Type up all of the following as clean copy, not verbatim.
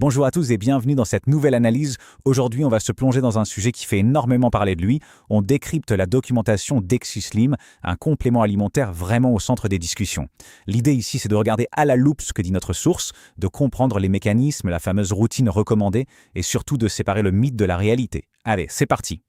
Bonjour à tous et bienvenue dans cette nouvelle analyse. Aujourd'hui, on va se plonger dans un sujet qui fait énormément parler de lui. On décrypte la documentation d'Exislim, un complément alimentaire vraiment au centre des discussions. L'idée ici, c'est de regarder à la loupe ce que dit notre source, de comprendre les mécanismes, la fameuse routine recommandée et surtout de séparer le mythe de la réalité. Allez, c'est parti.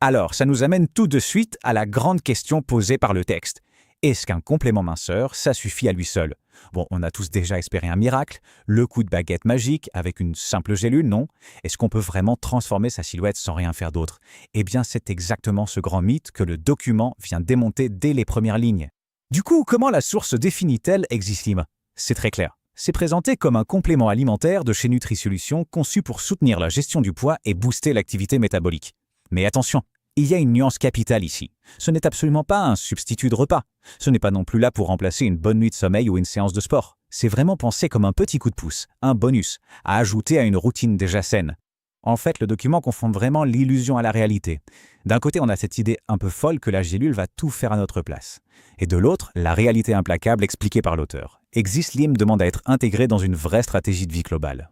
Alors, ça nous amène tout de suite à la grande question posée par le texte. Est-ce qu'un complément minceur, ça suffit à lui seul? Bon, on a tous déjà espéré un miracle, le coup de baguette magique avec une simple gélule, non? Est-ce qu'on peut vraiment transformer sa silhouette sans rien faire d'autre? Eh bien, c'est exactement ce grand mythe que le document vient démonter dès les premières lignes. Du coup, comment la source définit-elle Exislim? C'est très clair. C'est présenté comme un complément alimentaire de chez NutriSolutions conçu pour soutenir la gestion du poids et booster l'activité métabolique. Mais attention, il y a une nuance capitale ici. Ce n'est absolument pas un substitut de repas. Ce n'est pas non plus là pour remplacer une bonne nuit de sommeil ou une séance de sport. C'est vraiment pensé comme un petit coup de pouce, un bonus, à ajouter à une routine déjà saine. En fait, le document confond vraiment l'illusion à la réalité. D'un côté, on a cette idée un peu folle que la gélule va tout faire à notre place. Et de l'autre, la réalité implacable expliquée par l'auteur. Exislim demande à être intégré dans une vraie stratégie de vie globale.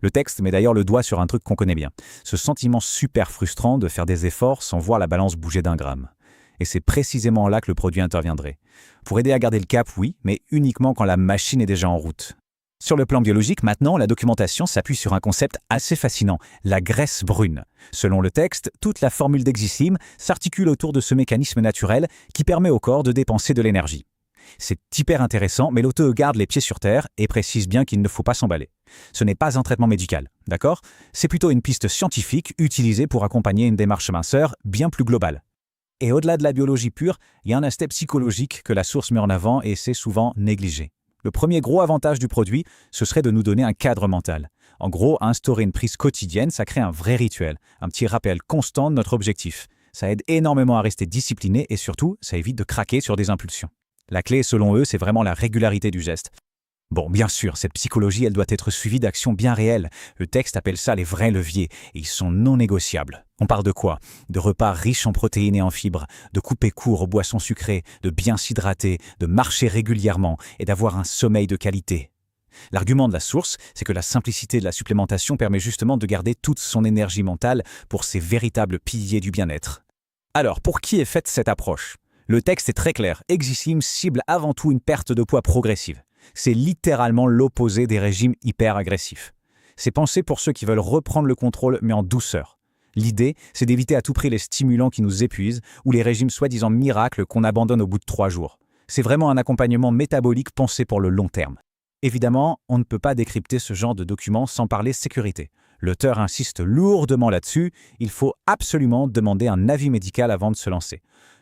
Le texte met d'ailleurs le doigt sur un truc qu'on connaît bien, ce sentiment super frustrant de faire des efforts sans voir la balance bouger d'un gramme. Et c'est précisément là que le produit interviendrait. Pour aider à garder le cap, oui, mais uniquement quand la machine est déjà en route. Sur le plan biologique, maintenant, la documentation s'appuie sur un concept assez fascinant, la graisse brune. Selon le texte, toute la formule d'Exislim s'articule autour de ce mécanisme naturel qui permet au corps de dépenser de l'énergie. C'est hyper intéressant, mais l'auteur garde les pieds sur terre et précise bien qu'il ne faut pas s'emballer. Ce n'est pas un traitement médical, d'accord? C'est plutôt une piste scientifique utilisée pour accompagner une démarche minceur bien plus globale. Et au-delà de la biologie pure, il y a un aspect psychologique que la source met en avant et c'est souvent négligé. Le premier gros avantage du produit, ce serait de nous donner un cadre mental. En gros, instaurer une prise quotidienne, ça crée un vrai rituel, un petit rappel constant de notre objectif. Ça aide énormément à rester discipliné et surtout, ça évite de craquer sur des impulsions. La clé, selon eux, c'est vraiment la régularité du geste. Bon, bien sûr, cette psychologie, elle doit être suivie d'actions bien réelles. Le texte appelle ça les vrais leviers, et ils sont non négociables. On parle de quoi? De repas riches en protéines et en fibres, de couper court aux boissons sucrées, de bien s'hydrater, de marcher régulièrement et d'avoir un sommeil de qualité. L'argument de la source, c'est que la simplicité de la supplémentation permet justement de garder toute son énergie mentale pour ces véritables piliers du bien-être. Alors, pour qui est faite cette approche? Le texte est très clair, Exislim cible avant tout une perte de poids progressive. C'est littéralement l'opposé des régimes hyper agressifs. C'est pensé pour ceux qui veulent reprendre le contrôle mais en douceur. L'idée, c'est d'éviter à tout prix les stimulants qui nous épuisent ou les régimes soi-disant miracles qu'on abandonne au bout de 3 jours. C'est vraiment un accompagnement métabolique pensé pour le long terme. Évidemment, on ne peut pas décrypter ce genre de document sans parler sécurité. L'auteur insiste lourdement là-dessus, il faut absolument demander un avis médical avant de se lancer.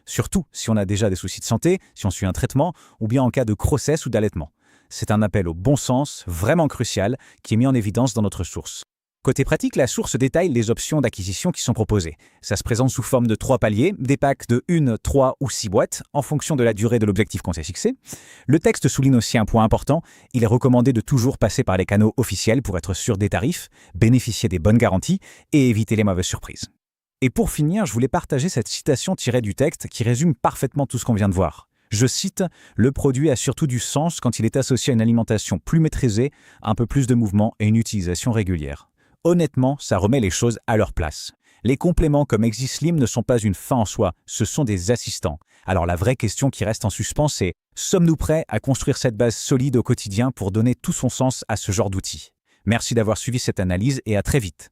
Surtout si on a déjà des soucis de santé, si on suit un traitement, ou bien en cas de grossesse ou d'allaitement. C'est un appel au bon sens, vraiment crucial, qui est mis en évidence dans notre source. Côté pratique, la source détaille les options d'acquisition qui sont proposées. Ça se présente sous forme de 3 paliers, des packs de 1, 3 ou 6 boîtes, en fonction de la durée de l'objectif qu'on s'est fixé. Le texte souligne aussi un point important, il est recommandé de toujours passer par les canaux officiels pour être sûr des tarifs, bénéficier des bonnes garanties et éviter les mauvaises surprises. Et pour finir, je voulais partager cette citation tirée du texte qui résume parfaitement tout ce qu'on vient de voir. Je cite, « Le produit a surtout du sens quand il est associé à une alimentation plus maîtrisée, un peu plus de mouvement et une utilisation régulière. » Honnêtement, ça remet les choses à leur place. Les compléments comme Exislim ne sont pas une fin en soi, ce sont des assistants. Alors la vraie question qui reste en suspens, c'est « Sommes-nous prêts à construire cette base solide au quotidien pour donner tout son sens à ce genre d'outils ?» Merci d'avoir suivi cette analyse et à très vite.